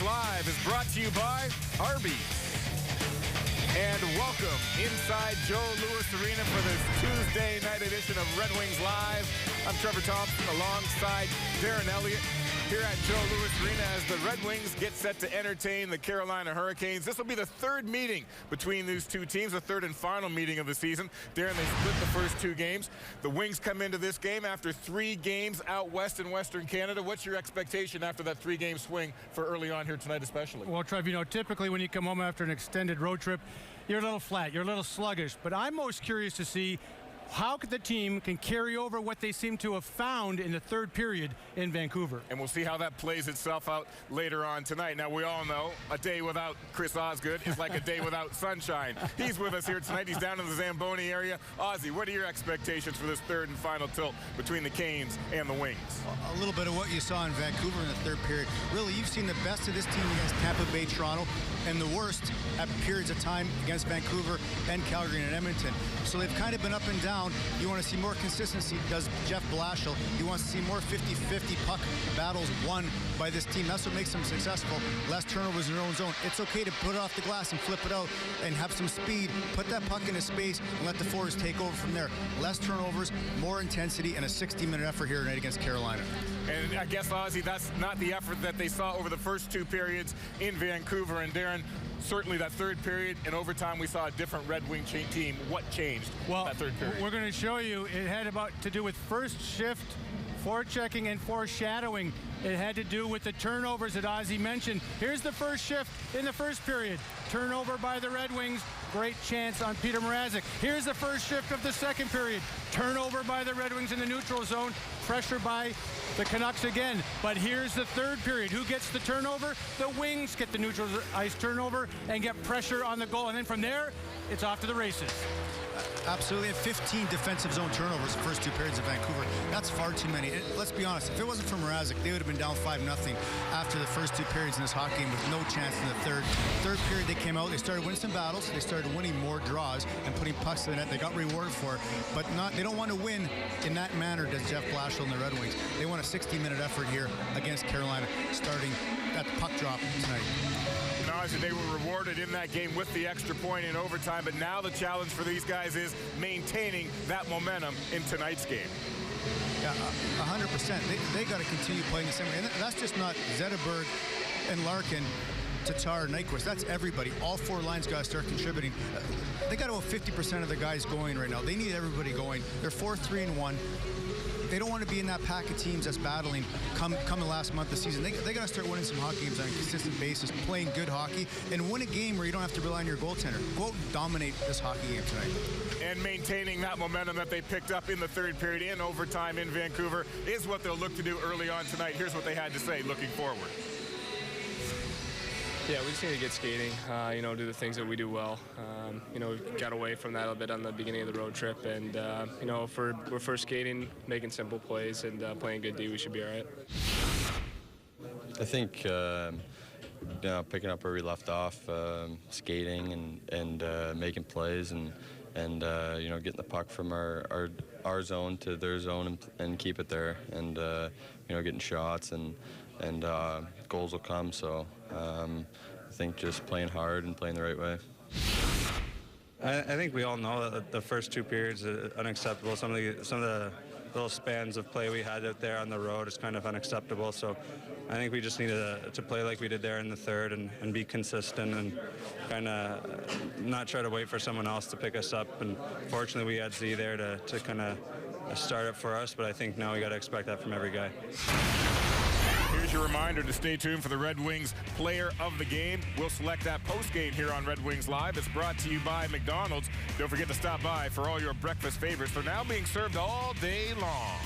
Live is brought to you by Arby's. And welcome inside Joe Louis Arena for this Tuesday night edition of Red Wings Live. I'm Trevor Thompson alongside Darren Elliott here at Joe Louis Arena as the Red Wings get set to entertain the Carolina Hurricanes. This will be the third meeting between these two teams, the third and final meeting of the season. Darren, they split the first two games. The Wings come into this game after 3 games out west in Western Canada. What's your expectation after that 3-game swing for early on here tonight especially? Well, Trev, you know, typically when you come home after an extended road trip, you're a little flat, you're a little sluggish. But I'm most curious to see how the team can carry over what they seem to have found in the third period in Vancouver. And we'll see how that plays itself out later on tonight. Now, we all know a day without Chris Osgood is like a day without sunshine. He's with us here tonight. He's down in the Zamboni area. Ozzy, what are your expectations for this third and final tilt between the Canes and the Wings? A little bit of what you saw in Vancouver in the third period. Really, you've seen the best of this team against Tampa Bay, Toronto, and the worst at periods of time against Vancouver and Calgary and Edmonton. So they've kind of been up and down. You want to see more consistency, does Jeff Blashill. You want to see more 50-50 puck battles won by this team. That's what makes them successful. Less turnovers in their own zone. It's okay to put it off the glass and flip it out and have some speed. Put that puck into space and let the forwards take over from there. Less turnovers, more intensity, and a 60-minute effort here tonight against Carolina. And I guess, Ozzy, that's not the effort that they saw over the first 2 periods in Vancouver. And Darren, certainly that third period in overtime, we saw a different Red Wing team. What changed that third period? We're going to show you it had about to do with first shift, forechecking, and foreshadowing. It had to do with the turnovers that Ozzy mentioned. Here's the first shift in the first period. Turnover by the Red Wings. Great chance on Peter Mrazek. Here's the first shift of the second period. Turnover by the Red Wings in the neutral zone. Pressure by the Canucks again. But here's the third period. Who gets the turnover? The Wings get the neutral ice turnover and get pressure on the goal. And then from there, it's off to the races. Absolutely. 15 defensive zone turnovers the first 2 periods of Vancouver. That's far too many. Let's be honest. If it wasn't for Mrazek, they would have been down 5-0 after the first 2 periods in this hockey game with no chance in the third. Third period, they came out. They started winning some battles. They started winning more draws and putting pucks to the net. They got rewarded for it. But they don't want to win in that manner, does Jeff Blashill and the Red Wings. They want a 60-minute effort here against Carolina, starting at the puck drop tonight. They were rewarded in that game with the extra point in overtime, but now the challenge for these guys is maintaining that momentum in tonight's game. Yeah, 100%. They got to continue playing the same way. And that's just not Zetterberg and Larkin, Tatar, Nyquist. That's everybody. All 4 lines got to start contributing. They got about 50% of the guys going right now. They need everybody going. They're 4-3-1. They don't want to be in that pack of teams that's battling coming last month of the season. They got to start winning some hockey games on a consistent basis, playing good hockey, and win a game where you don't have to rely on your goaltender. Go out and dominate this hockey game tonight. And maintaining that momentum that they picked up in the third period in overtime in Vancouver is what they'll look to do early on tonight. Here's what they had to say looking forward. Yeah, we just need to get skating, do the things that we do well. We got away from that a bit on the beginning of the road trip. And, if we're first skating, making simple plays, and playing good D, we should be all right. I think, picking up where we left off, skating and making plays and getting the puck from our zone to their zone and keep it there. And, getting shots and goals will come. So I think just playing hard and playing the right way. I think we all know that the first 2 periods are unacceptable. Some of the little spans of play we had out there on the road is kind of unacceptable. So I think we just needed to play like we did there in the third and be consistent and kind of not try to wait for someone else to pick us up. And fortunately, we had Z there to kind of start it for us. But I think now we got to expect that from every guy. Here's your reminder to stay tuned for the Red Wings Player of the Game. We'll select that post-game here on Red Wings Live. It's brought to you by McDonald's. Don't forget to stop by for all your breakfast favorites. They're now being served all day long.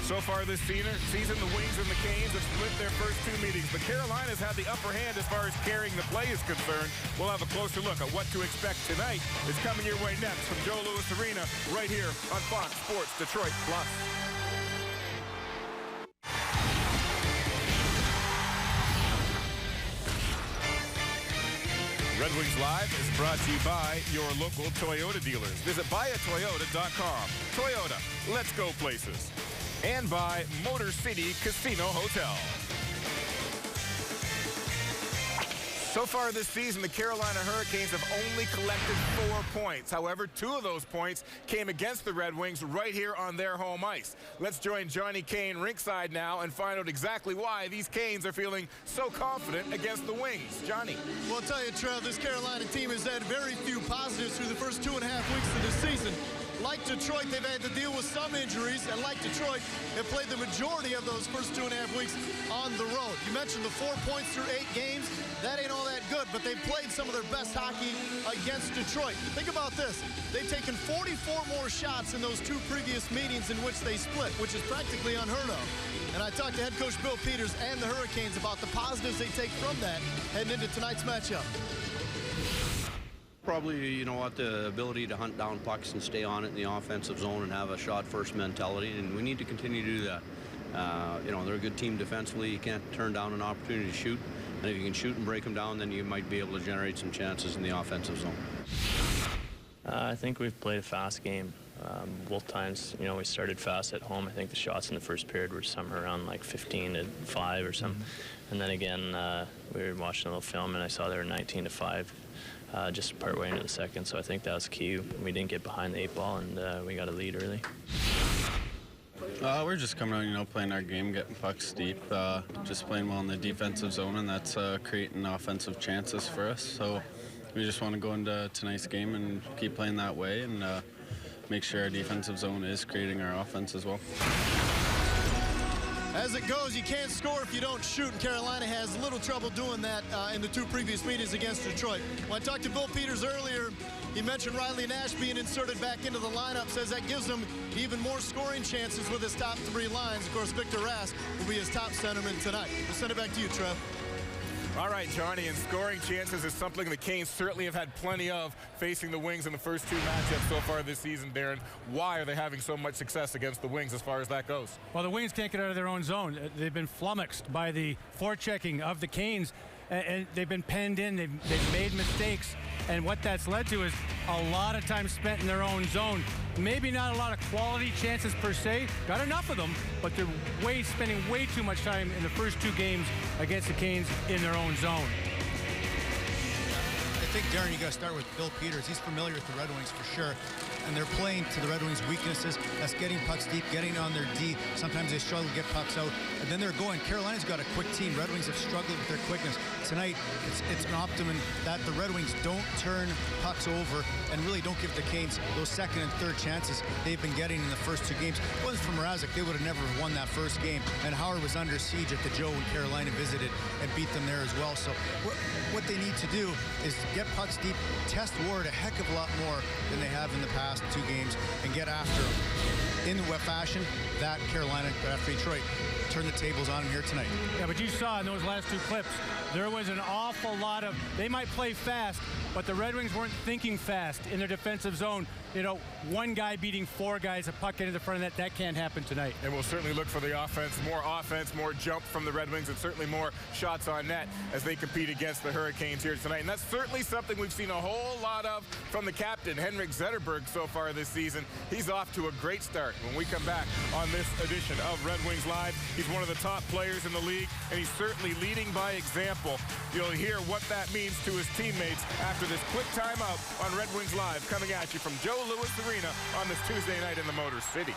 So far this season, the Wings and the Canes have split their first 2 meetings, but Carolina's had the upper hand as far as carrying the play is concerned. We'll have a closer look at what to expect tonight. It's coming your way next from Joe Louis Arena right here on Fox Sports Detroit Plus. Red Wings Live is brought to you by your local Toyota dealers. Visit buyatoyota.com. Toyota, let's go places. And by Motor City Casino Hotel. So far this season, the Carolina Hurricanes have only collected 4 points. However, 2 of those points came against the Red Wings right here on their home ice. Let's join Johnny Kane rinkside now and find out exactly why these Canes are feeling so confident against the Wings. Johnny. Well, I'll tell you, Trev, this Carolina team has had very few positives through the first 2.5 weeks of the season. Like Detroit, they've had to deal with some injuries, and like Detroit, have played the majority of those first 2.5 weeks on the road. You mentioned the 4 points through 8 games. That ain't all that good, but they've played some of their best hockey against Detroit. Think about this. They've taken 44 more shots in those 2 previous meetings in which they split, which is practically unheard of. And I talked to head coach Bill Peters and the Hurricanes about the positives they take from that heading into tonight's matchup. Probably, you know what, the ability to hunt down pucks and stay on it in the offensive zone and have a shot-first mentality, and we need to continue to do that. You know, they're a good team defensively. You can't turn down an opportunity to shoot, and if you can shoot and break them down, then you might be able to generate some chances in the offensive zone. I think we've played a fast game. Both times, you know, we started fast at home. I think the shots in the first period were somewhere around like 15-5 or something. And then again, we were watching a little film, and I saw they were 19-5. Just partway into the second, so I think that was key. We didn't get behind the 8 ball, and we got a lead early. We're just coming out, you know, playing our game, getting pucks deep, just playing well in the defensive zone, and that's creating offensive chances for us. So we just want to go into tonight's game and keep playing that way, and make sure our defensive zone is creating our offense as well. As it goes, you can't score if you don't shoot, and Carolina has little trouble doing that in the 2 previous meetings against Detroit. When I talked to Bill Peters earlier, he mentioned Riley Nash being inserted back into the lineup, says that gives him even more scoring chances with his top 3 lines. Of course, Victor Rask will be his top centerman tonight. We'll send it back to you, Trev. All right, Johnny, and scoring chances is something the Canes certainly have had plenty of facing the Wings in the first 2 matchups so far this season, Darren. Why are they having so much success against the Wings as far as that goes? Well, the Wings can't get out of their own zone. They've been flummoxed by the forechecking of the Canes, and they've been penned in. They've made mistakes, and what that's led to is a lot of time spent in their own zone. Maybe not a lot of quality chances per se, got enough of them, but they're spending way too much time in the first 2 games against the Canes in their own zone. I think, Darren, you got to start with Bill Peters. He's familiar with the Red Wings for sure. And they're playing to the Red Wings' weaknesses. That's getting pucks deep, getting on their D. Sometimes they struggle to get pucks out. And then they're going. Carolina's got a quick team. Red Wings have struggled with their quickness. Tonight, it's an optimum that the Red Wings don't turn pucks over and really don't give the Canes those second and third chances they've been getting in the first 2 games. If it wasn't for Mrazek, they would have never won that first game. And Howard was under siege at the Joe when Carolina visited and beat them there as well. So what they need to do is get pucks deep, test Ward a heck of a lot more than they have in the past 2 games, and get after them. In the fashion that Carolina got after Detroit. Turn the tables on him here tonight. Yeah, but you saw in those last 2 clips, there was an awful lot of, they might play fast, but the Red Wings weren't thinking fast in their defensive zone. You know, 1 guy beating 4 guys, a puck into the front of that can't happen tonight. And we'll certainly look for the offense, more jump from the Red Wings, and certainly more shots on net as they compete against the Hurricanes here tonight. And that's certainly something we've seen a whole lot of from the captain, Henrik Zetterberg, so far this season. He's off to a great start. When we come back on this edition of Red Wings Live, he's one of the top players in the league, and he's certainly leading by example. You'll hear what that means to his teammates after this quick timeout on Red Wings Live, coming at you from Joe Louis Arena on this Tuesday night in the Motor City.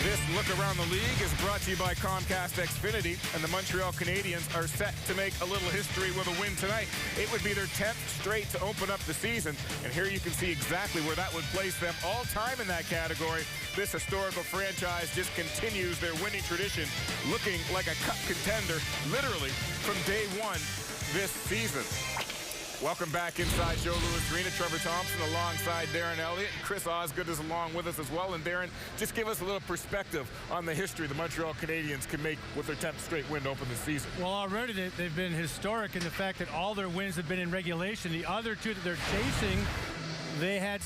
This look around the league is brought to you by Comcast Xfinity, and the Montreal Canadiens are set to make a little history with a win tonight. It would be their 10th straight to open up the season, and here you can see exactly where that would place them all time in that category. This historical franchise just continues their winning tradition, looking like a cup contender literally from day 1 this season. Welcome back inside Joe Louis Arena. Trevor Thompson alongside Darren Elliott. Chris Osgood is along with us as well. And Darren, just give us a little perspective on the history the Montreal Canadiens can make with their 10th straight win to open the season. Well, already they've been historic in the fact that all their wins have been in regulation. The other 2 that they're chasing, they had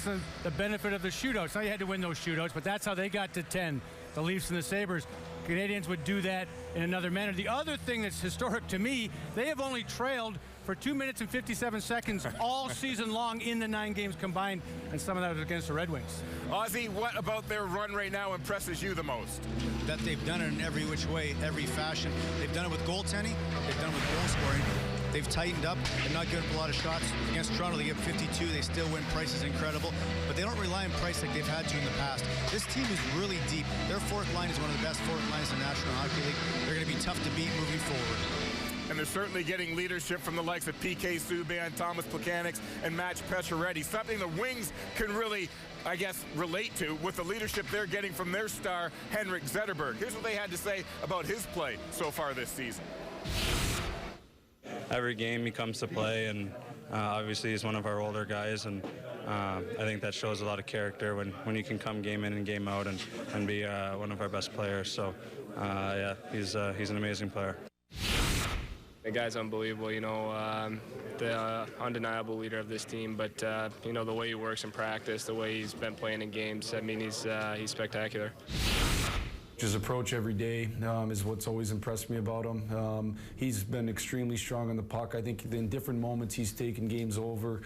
the benefit of the shootouts. Now you had to win those shootouts, but that's how they got to 10, the Leafs and the Sabres. Canadians would do that in another manner. The other thing that's historic to me, they have only trailed for 2 minutes and 57 seconds all season long in the 9 games combined, and some of that was against the Red Wings. Ozzy, what about their run right now impresses you the most? That they've done it in every which way, every fashion. They've done it with goaltending. They've done it with goal scoring. They've tightened up. They're not giving up a lot of shots. Against Toronto, they give 52. They still win. Price is incredible. But they don't rely on Price like they've had to in the past. This team is really deep. Their fourth line is one of the best fourth lines in the National Hockey League. They're going to be tough to beat moving forward. And they're certainly getting leadership from the likes of PK Subban, Thomas Plekanec, and Matt Pacioretty, something the Wings can really, I guess, relate to with the leadership they're getting from their star, Henrik Zetterberg. Here's what they had to say about his play so far this season. Every game he comes to play, and obviously he's one of our older guys, and I think that shows a lot of character when you can come game in and game out and be one of our best players. So, yeah, he's an amazing player. The guy's unbelievable, you know, the undeniable leader of this team, but, you know, the way he works in practice, the way he's been playing in games, I mean, he's spectacular. His approach every day is what's always impressed me about him. He's been extremely strong on the puck. I think in different moments he's taken games over.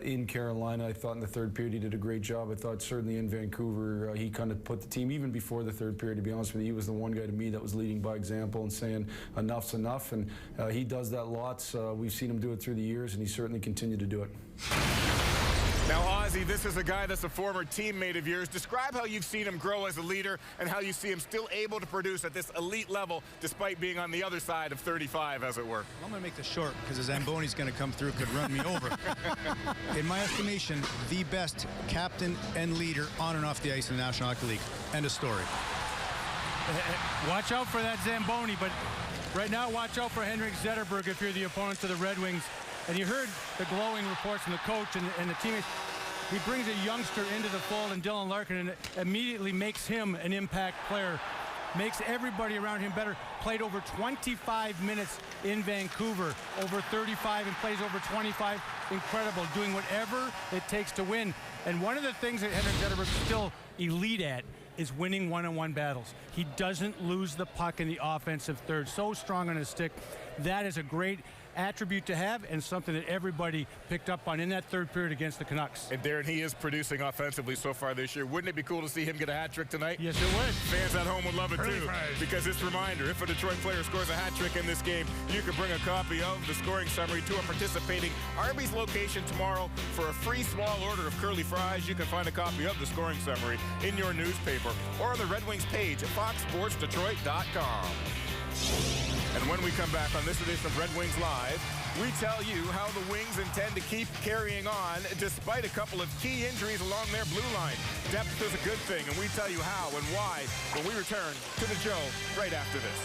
In Carolina, I thought in the third period he did a great job. I thought certainly in Vancouver he kind of put the team, even before the third period, to be honest with you, he was the one guy to me that was leading by example and saying enough's enough, and he does that lots. We've seen him do it through the years, and he certainly continued to do it. Now, Ozzy, this is a guy that's a former teammate of yours. Describe how you've seen him grow as a leader and how you see him still able to produce at this elite level despite being on the other side of 35, as it were. I'm going to make this short because the Zamboni's going to come through, could run me over. In my estimation, the best captain and leader on and off the ice in the National Hockey League. End of story. Watch out for that Zamboni, but right now watch out for Henrik Zetterberg if you're the opponent to the Red Wings. And you heard the glowing reports from the coach and the teammates. He brings a youngster into the fold in Dylan Larkin, and it immediately makes him an impact player, makes everybody around him better. Played over 25 minutes in Vancouver, over 35, and plays over 25. Incredible, doing whatever it takes to win. And one of the things that Henrik Zetterberg is still elite at is winning one-on-one battles. He doesn't lose the puck in the offensive third. So strong on his stick. That is a great attribute to have, and something that everybody picked up on in that third period against the Canucks. And Darren, he is producing offensively so far this year. Wouldn't it be cool to see him get a hat trick tonight? Yes, it would. Fans at home would love it too. Because this reminder, if a Detroit player scores a hat trick in this game, you can bring a copy of the scoring summary to a participating Arby's location tomorrow for a free small order of curly fries. You can find a copy of the scoring summary in your newspaper or on the Red Wings page at foxsportsdetroit.com. And when we come back on this edition of Red Wings Live, we tell you how the Wings intend to keep carrying on despite a couple of key injuries along their blue line. Depth is a good thing, and we tell you how and why when we return to the show right after this.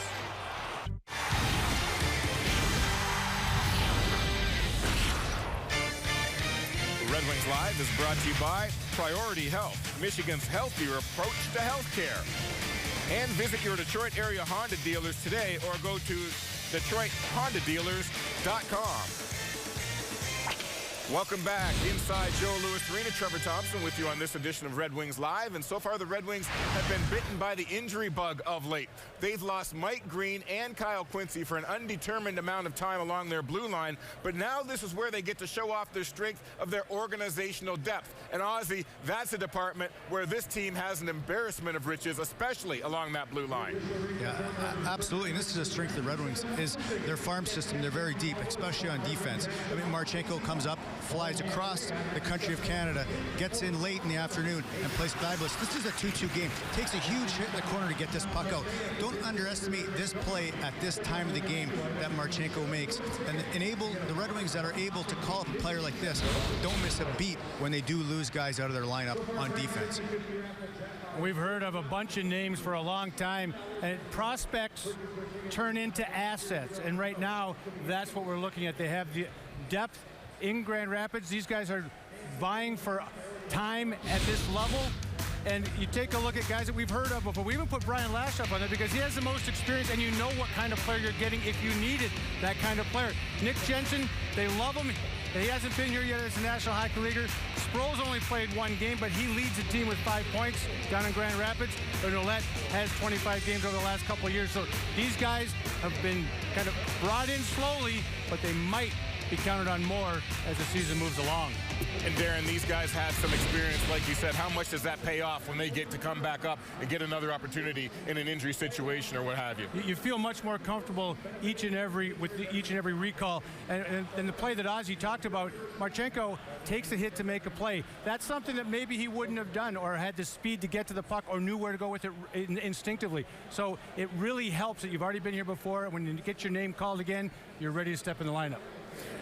Red Wings Live is brought to you by Priority Health, Michigan's healthier approach to healthcare. And visit your Detroit area Honda dealers today or go to DetroitHondaDealers.com. Welcome back inside Joe Louis Arena. Trevor Thompson with you on this edition of Red Wings Live. And so far, the Red Wings have been bitten by the injury bug of late. They've lost Mike Green and Kyle Quincy for an undetermined amount of time along their blue line. But now this is where they get to show off their strength of their organizational depth. And Ozzy, that's a department where this team has an embarrassment of riches, especially along that blue line. Yeah, absolutely. And this is the strength of the Red Wings, is their farm system. They're very deep, especially on defense. I mean, Marchenko comes up, flies across the country of Canada, gets in late in the afternoon, and plays fabulous. This is a 2-2 game. Takes a huge hit in the corner to get this puck out. Don't underestimate this play at this time of the game that Marchenko makes. And enable the Red Wings that are able to call up a player like this, don't miss a beat when they do lose guys out of their lineup on defense. We've heard of a bunch of names for a long time, and prospects turn into assets. And right now, that's what we're looking at. They have the depth in Grand Rapids. These guys are vying for time at this level. And you take a look at guys that we've heard of before. We even put Brian Lashoff on there because he has the most experience, and you know what kind of player you're getting if you needed that kind of player. Nick Jensen, they love him. He hasn't been here yet as a National Hockey Leaguer. Sproul's only played one game, but he leads the team with 5 points down in Grand Rapids. Ouellette has 25 games over the last couple of years. So these guys have been kind of brought in slowly, but they might be counted on more as the season moves along. And Darren, these guys have some experience, like you said. How much does that pay off when they get to come back up and get another opportunity in an injury situation or what have you? You feel much more comfortable each and every recall. And the play that Ozzy talked about, Marchenko takes a hit to make a play. That's something that maybe he wouldn't have done or had the speed to get to the puck or knew where to go with it instinctively. So it really helps that you've already been here before. When you get your name called again, you're ready to step in the lineup.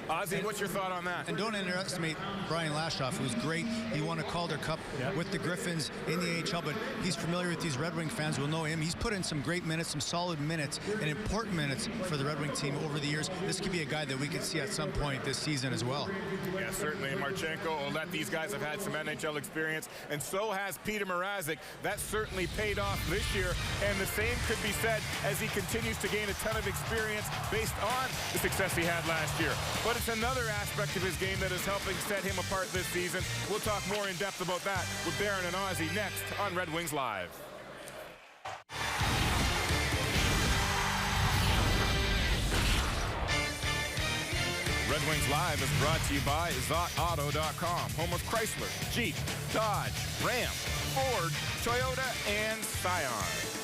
Ozzy, what's your thought on that? And don't underestimate Brian Lashoff, who's great. He won a Calder Cup with the Griffins in the AHL, but he's familiar with these Red Wing fans will know him. He's put in some great minutes, some solid minutes, and important minutes for the Red Wing team over the years. This could be a guy that we could see at some point this season as well. Yeah, certainly. Marchenko, Ouellette, these guys have had some NHL experience, and so has Peter Mrazek. That certainly paid off this year, and the same could be said as he continues to gain a ton of experience based on the success he had last year. But it's another aspect of his game that is helping set him apart this season. We'll talk more in depth about that with Darren and Ozzy next on Red Wings Live. Red Wings Live is brought to you by ZotAuto.com, home of Chrysler, Jeep, Dodge, Ram, Ford, Toyota, and Scion.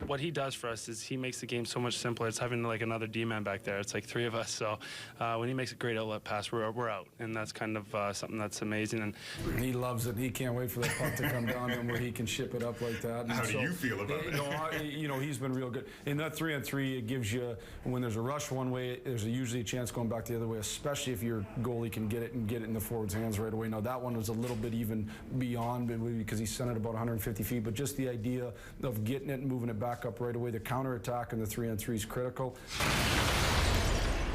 What he does for us is he makes the game so much simpler. It's having like another D-man back there. It's like 3 of us. So when he makes a great outlet pass, we're out. And that's kind of something that's amazing. And he loves it. He can't wait for that puck to come down to him where he can ship it up like that. And how do you feel about it? You know, he's been real good. In that 3-on-3, it gives you, when there's a rush one way, there's usually a chance going back the other way, especially if your goalie can get it in the forward's hands right away. Now, that one was a little bit even beyond because he sent it about 150 feet. But just the idea of getting it and moving it back up right away, the counterattack in the 3-on-3 is critical.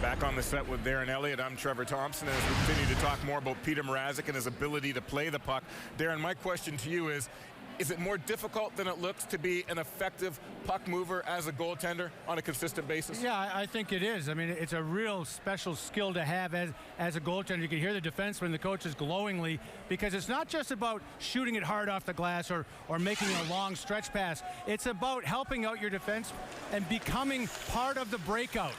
Back on the set with Darren Elliott, I'm Trevor Thompson, as we continue to talk more about Peter Mrazek and his ability to play the puck. Darren, my question to you is it more difficult than it looks to be an effective puck mover as a goaltender on a consistent basis? Yeah, I think it is. I mean, it's a real special skill to have as a goaltender. You can hear the defenseman, the coaches glowingly, because it's not just about shooting it hard off the glass or making a long stretch pass. It's about helping out your defense and becoming part of the breakout,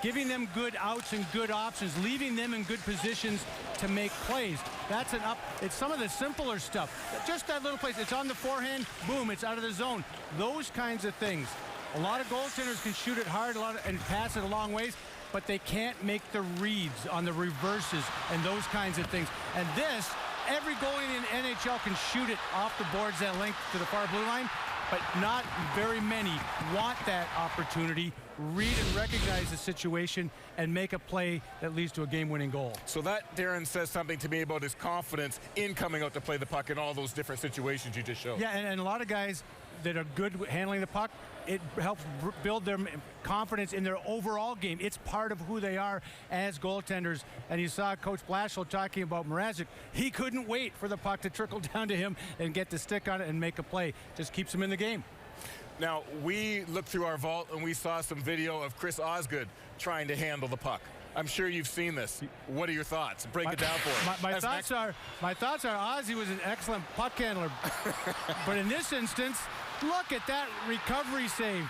giving them good outs and good options, leaving them in good positions to make plays. That's it's some of the simpler stuff. Just that little place. It's on the forehand, boom, it's out of the zone. Those kinds of things. A lot of goaltenders can shoot it hard and pass it a long ways, but they can't make the reads on the reverses and those kinds of things. And this, every goalie in the NHL can shoot it off the boards that length to the far blue line, but not very many want that opportunity, read and recognize the situation, and make a play that leads to a game-winning goal. So that, Darren, says something to me about his confidence in coming out to play the puck in all those different situations you just showed. Yeah, and a lot of guys that are good handling the puck, it helps build their confidence in their overall game. It's part of who they are as goaltenders. And you saw Coach Blashill talking about Mrazek. He couldn't wait for the puck to trickle down to him and get the stick on it and make a play. Just keeps him in the game. Now, we looked through our vault and we saw some video of Chris Osgood trying to handle the puck. I'm sure you've seen this. What are your thoughts? Break it down for us. My thoughts are Ozzy was an excellent puck handler. But in this instance, look at that recovery save.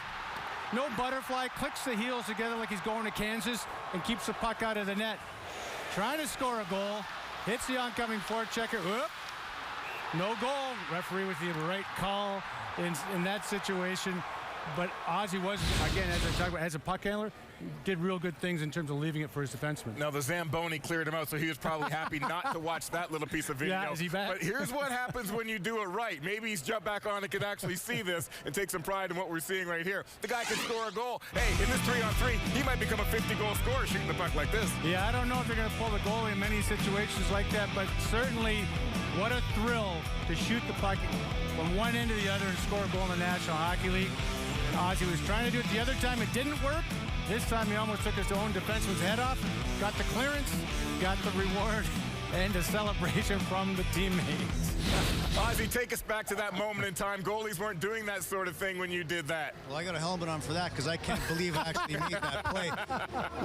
No butterfly, clicks the heels together like he's going to Kansas and keeps the puck out of the net. Trying to score a goal, hits the oncoming forechecker. Whoop. No goal. Referee with the right call in that situation. But Ozzy was, again, as I talked about, as a puck handler, did real good things in terms of leaving it for his defenseman. Now, the Zamboni cleared him out, so he was probably happy not to watch that little piece of video. Yeah, is he back? But here's what happens when you do it right. Maybe he's jumped back on and can actually see this and take some pride in what we're seeing right here. The guy can score a goal. Hey, in this 3-on-3, he might become a 50-goal scorer shooting the puck like this. Yeah, I don't know if they're going to pull the goalie in many situations like that, but certainly what a thrill to shoot the puck from one end to the other and score a goal in the National Hockey League. Ozzy was trying to do it the other time. It didn't work. This time he almost took his own defenseman's head off. Got the clearance, got the reward. and a celebration from the teammates. Ozzy, take us back to that moment in time. Goalies weren't doing that sort of thing when you did that. Well, I got a helmet on for that because I can't believe I actually made that play.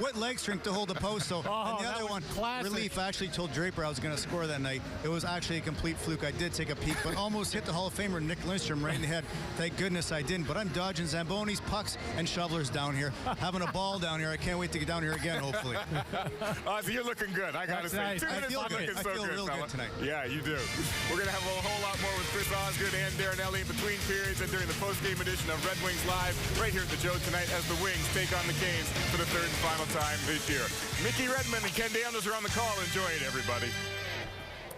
What leg strength to hold the post, though. And the other one, classic. relief. I actually told Draper I was going to score that night. It was actually a complete fluke. I did take a peek, but almost hit the Hall of Famer Nick Lindstrom right in the head. Thank goodness I didn't. But I'm dodging Zambonis, pucks, and shovelers down here. Having a ball down here. I can't wait to get down here again, hopefully. Ozzy, you're looking good. I got to say. Nice. 2 minutes looking so good, real fella. good tonight. Yeah, you do. We're going to have a whole lot more with Chris Osgood and Darren Elliott between periods and during the post-game edition of Red Wings Live right here at the Joe tonight as the Wings take on the Canes for the third and final time this year. Mickey Redmond and Ken Daniels are on the call. Enjoy it, everybody.